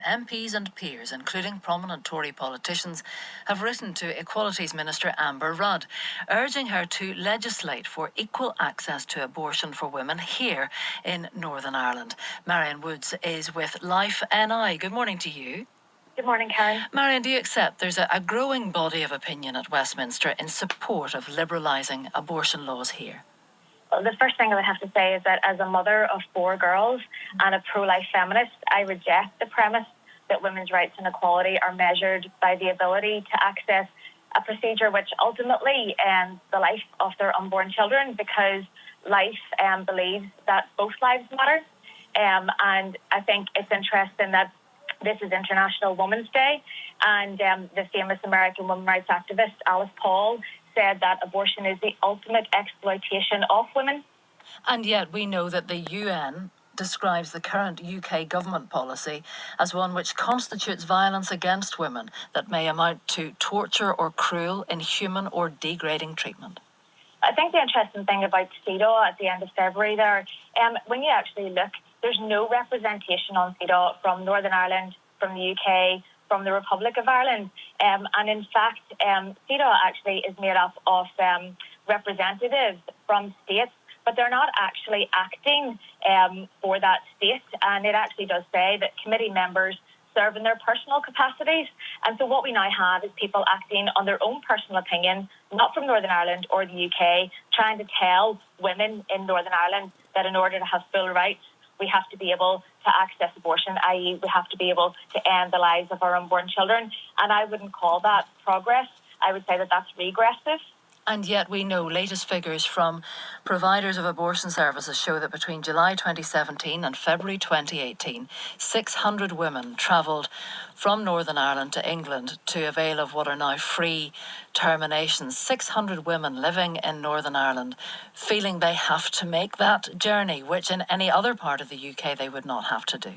MPs and peers, including prominent Tory politicians, have written to Equalities Minister Amber Rudd, urging her to legislate for equal access to abortion for women here in Northern Ireland. Marion Woods is with Life NI. Good morning to you. Good morning, Karen. Marion, do you accept there's a growing body of opinion at Westminster in support of liberalising abortion laws here? Well, the first thing I would have to say is that as a mother of 4 girls and a pro-life feminist, I reject the premise that women's rights and equality are measured by the ability to access a procedure which ultimately ends the life of their unborn children, because life believes that both lives matter. And I think it's interesting that this is International Women's Day, and the famous American women's rights activist Alice Paul said that abortion is the ultimate exploitation of women. And yet we know that the UN describes the current UK government policy as one which constitutes violence against women that may amount to torture or cruel, inhuman or degrading treatment. I think the interesting thing about CEDAW at the end of February there, when you actually look, there's no representation on CEDAW from Northern Ireland, from the UK, from the Republic of Ireland. And in fact, CEDAW actually is made up of representatives from states, but they're not actually acting for that state. And it actually does say that committee members serve in their personal capacities. And so what we now have is people acting on their own personal opinion, not from Northern Ireland or the UK, trying to tell women in Northern Ireland that in order to have full rights, we have to be able to access abortion, i.e. we have to be able to end the lives of our unborn children. And I wouldn't call that progress. I would say that that's regressive. And yet we know latest figures from providers of abortion services show that between July 2017 and February 2018, 600 women travelled from Northern Ireland to England to avail of what are now free terminations. 600 women living in Northern Ireland feeling they have to make that journey, which in any other part of the UK they would not have to do.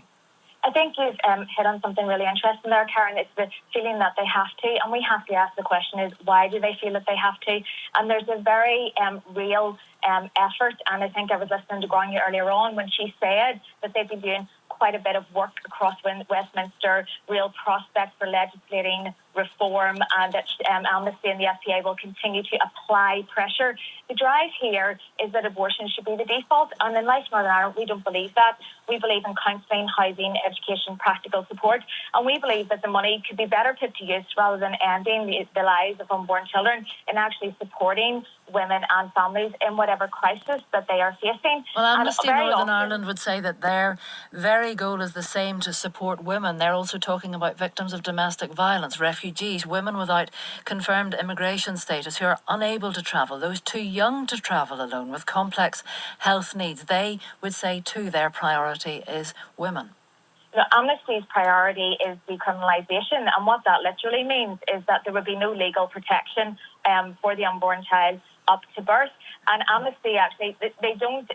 I think you've hit on something really interesting there, Karen. It's the feeling that they have to, and we have to ask the question is, why do they feel that they have to? And there's a very real effort, and I think I was listening to Grania earlier on when she said that they've been doing quite a bit of work across Westminster, real prospects for legislating reform, and that Amnesty and the FPA will continue to apply pressure. The drive here is that abortion should be the default, and in Life Northern Ireland, we don't believe that. We believe in counselling, housing, education, practical support, and we believe that the money could be better put to use rather than ending the lives of unborn children, in actually supporting women and families in whatever crisis that they are facing. Well, Amnesty Northern Ireland would say that their very goal is the same, to support women. They're also talking about victims of domestic violence, refugees, women without confirmed immigration status who are unable to travel, those too young to travel alone with complex health needs. They would say too their priority is women. Amnesty's priority is decriminalisation, and what that literally means is that there would be no legal protection for the unborn child up to birth. And Amnesty actually, they don't,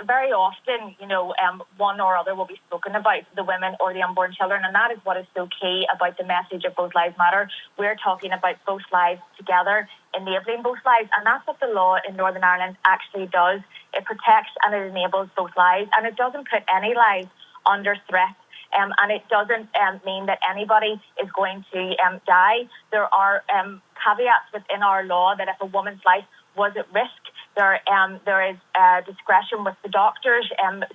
very often, one or other will be spoken about, the women or the unborn children, and that is what is so key about the message of Both Lives Matter. We're talking about both lives together, enabling both lives, and that's what the law in Northern Ireland actually does. It protects and it enables both lives, and it doesn't put any lives under threat. And it doesn't mean that anybody is going to die. There are caveats within our law that if a woman's life was at risk, there is discretion with the doctors.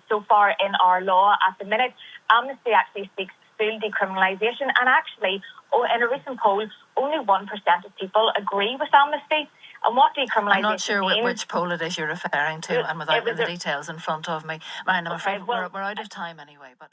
So far in our law at the minute, Amnesty actually seeks full decriminalisation, and actually, in a recent poll, only 1% of people agree with Amnesty. And what decriminalisation I'm not sure means, which poll it is you're referring to, and without the details in front of me. Marion, I'm afraid we're out of time anyway. But